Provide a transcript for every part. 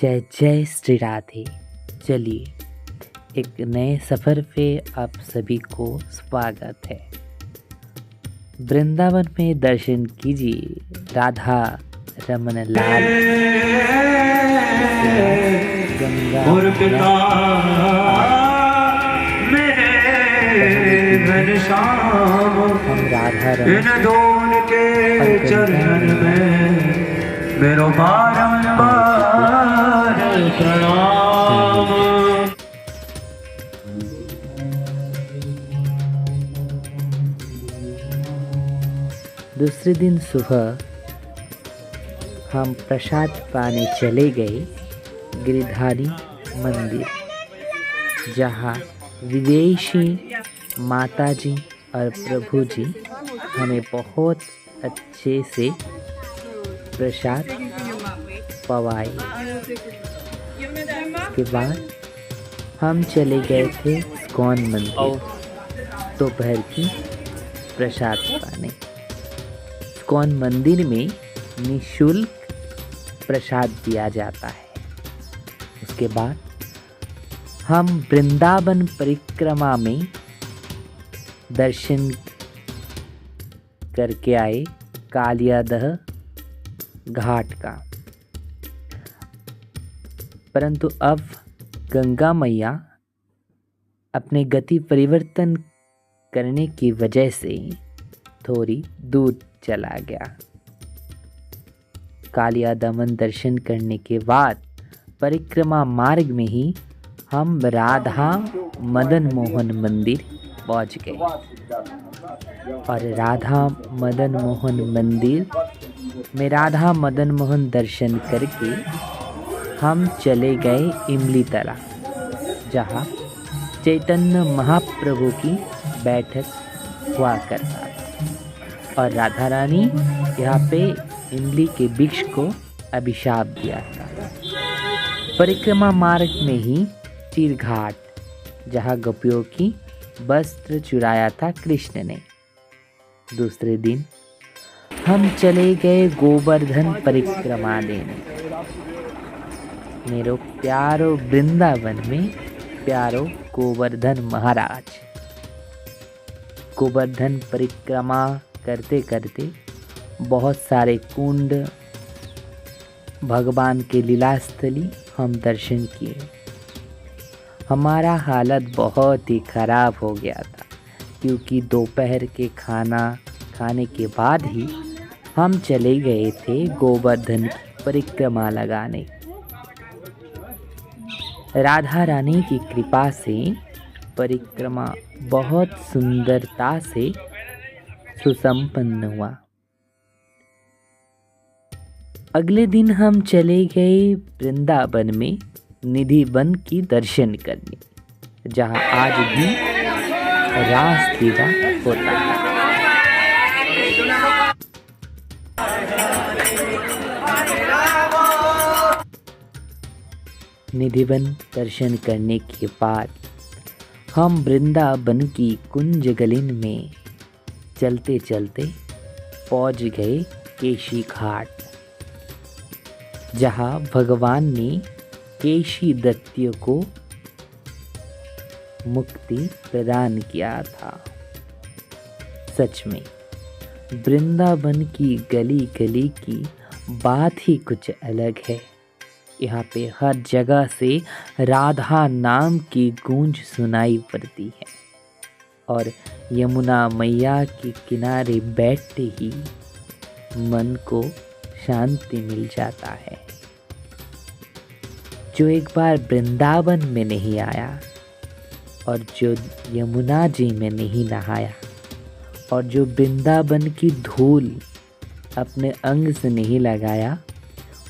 जय जय श्री राधे। चलिए एक नए सफ़र पे आप सभी को स्वागत है। वृंदावन में दर्शन कीजिए राधा रमन लाल गंगा हम राधा रमन के चरण में मेरो बारंबार प्रणाम। दूसरे दिन सुबह हम प्रसाद पाने चले गए गिरिधारी मंदिर, जहाँ विदेशी माताजी और प्रभु जी हमें बहुत अच्छे से प्रसाद पवाए। उसके बाद हम चले गए थे इस्कॉन मंदिर दोपहर की प्रसाद पाने। इस्कॉन मंदिर में निःशुल्क प्रसाद दिया जाता है। उसके बाद हम वृंदावन परिक्रमा में दर्शन करके आए कालियादह घाट का। परंतु अब गंगा मैया अपने गति परिवर्तन करने की वजह से थोड़ी दूर चला गया। कालिया दमन दर्शन करने के बाद परिक्रमा मार्ग में ही हम राधा मदन मोहन मंदिर पहुंच गए और राधा मदन मोहन मंदिर में राधा मदन मोहन दर्शन करके हम चले गए इमली तला, जहाँ चैतन्य महाप्रभु की बैठक हुआ करता था और राधा रानी यहाँ पे इमली के वृक्ष को अभिशाप दिया था। परिक्रमा मार्ग में ही तीरघाट, जहाँ गोपियों की वस्त्र चुराया था कृष्ण ने। दूसरे दिन हम चले गए गोवर्धन परिक्रमा देने। मेरो प्यारो वृंदावन में प्यारो गोवर्धन महाराज। गोवर्धन परिक्रमा करते करते बहुत सारे कुंड, भगवान के लीलास्थली हम दर्शन किए। हमारा हालत बहुत ही खराब हो गया था, क्योंकि दोपहर के खाना खाने के बाद ही हम चले गए थे गोवर्धन की परिक्रमा लगाने। राधा रानी की कृपा से परिक्रमा बहुत सुंदरता से सुसंपन्न हुआ। अगले दिन हम चले गए वृंदावन में निधि वन की दर्शन करने, जहाँ आज भी रास लीला होता है। निधिवन दर्शन करने के बाद हम वृंदावन की कुंज गलिन में चलते चलते पहुंच गए केशी घाट, जहाँ भगवान ने केशी दैत्य को मुक्ति प्रदान किया था। सच में वृंदावन की गली गली की बात ही कुछ अलग है। यहाँ पे हर जगह से राधा नाम की गूंज सुनाई पड़ती है और यमुना मैया के किनारे बैठते ही मन को शांति मिल जाता है। जो एक बार वृंदावन में नहीं आया और जो यमुना जी में नहीं नहाया और जो वृंदावन की धूल अपने अंग से नहीं लगाया,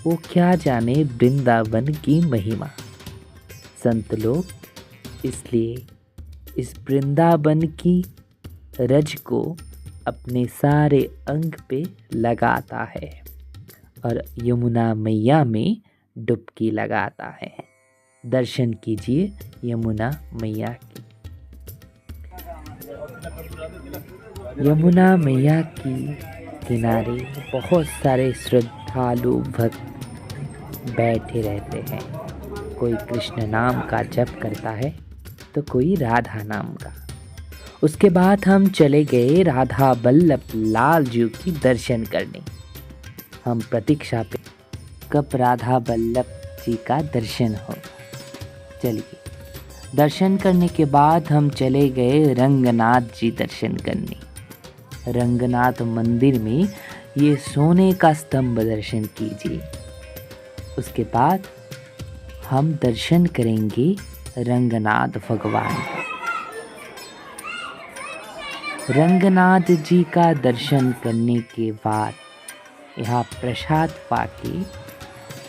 वो क्या जाने वृंदावन की महिमा। संत लोग इसलिए इस वृंदावन की रज को अपने सारे अंग पे लगाता है और यमुना मैया में डुबकी लगाता है। दर्शन कीजिए यमुना मैया की। यमुना मैया की किनारे बहुत सारे श्रद्धालु भक्त बैठे रहते हैं। कोई कृष्ण नाम का जप करता है तो कोई राधा नाम का। उसके बाद हम चले गए राधा बल्लभ लाल जी की दर्शन करने। हम प्रतीक्षा पे कब राधा बल्लभ जी का दर्शन होगा। चलिए, दर्शन करने के बाद हम चले गए रंगनाथ जी दर्शन करने। रंगनाथ मंदिर में ये सोने का स्तंभ दर्शन कीजिए। उसके बाद हम दर्शन करेंगे रंगनाथ भगवान का। रंगनाथ जी का दर्शन करने के बाद यहाँ प्रसाद पाके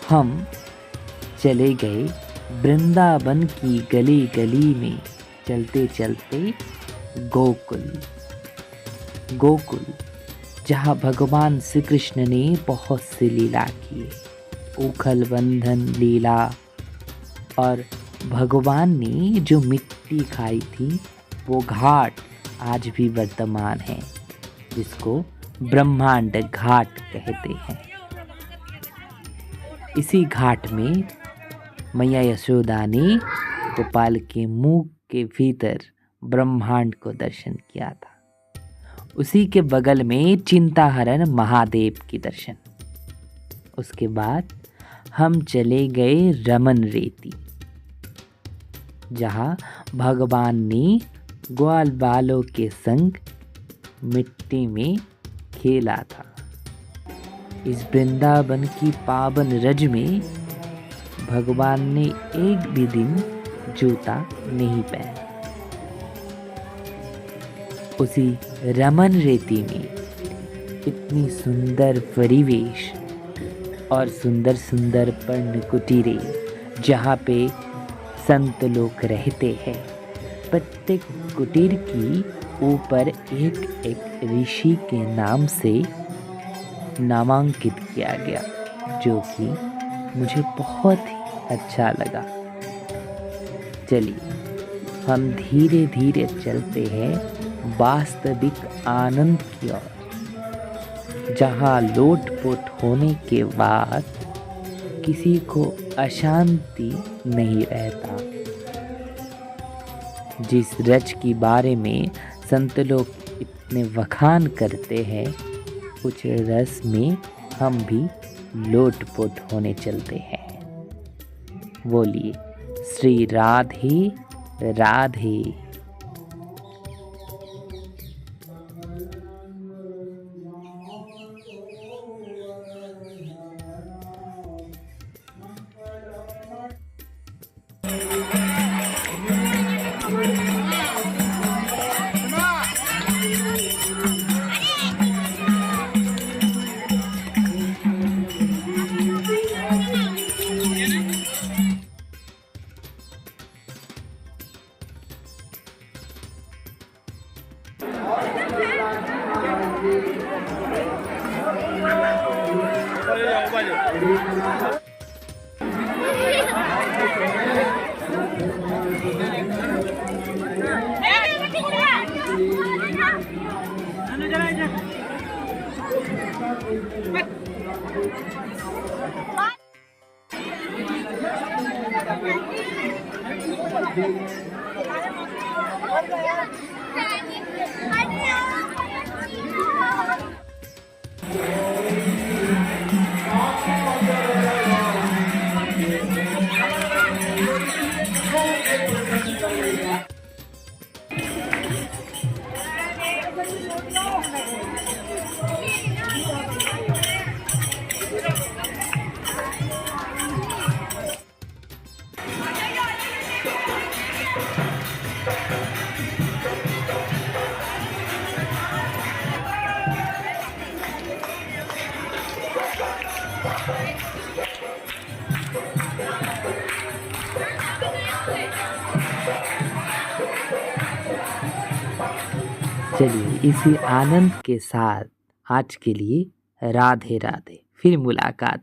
हम चले गए वृंदावन की गली गली में चलते चलते गोकुल जहाँ भगवान श्री कृष्ण ने बहुत सी लीला की। उखल बंधन लीला, और भगवान ने जो मिट्टी खाई थी वो घाट आज भी वर्तमान है, जिसको ब्रह्मांड घाट कहते हैं। इसी घाट में मैया यशोदा ने गोपाल के मुंह के भीतर ब्रह्मांड को दर्शन किया था। उसी के बगल में चिंताहरण महादेव की दर्शन। उसके बाद हम चले गए रमन रेती, जहाँ भगवान ने ग्वाल बालों के संग मिट्टी में खेला था। इस वृंदावन की पावन रज में भगवान ने एक भी दिन जूता नहीं पहना। उसी रमन रेती में इतनी सुंदर परिवेश और सुंदर सुंदर पर्ण कुटीरे, जहाँ पे संत लोग रहते हैं। प्रत्येक कुटीर की ऊपर एक एक ऋषि के नाम से नामांकित किया गया, जो कि मुझे बहुत ही अच्छा लगा। चलिए, हम धीरे धीरे चलते हैं वास्तविक आनंद की ओर, जहाँ लोटपोट होने के बाद किसी को अशांति नहीं रहता। जिस रज के बारे में संत लोग इतने वखान करते हैं, उस रस में हम भी लोटपोट होने चलते हैं। बोलिए श्री राधे राधे। चलिए, इसी आनंद के साथ आज के लिए राधे राधे। फिर मुलाकात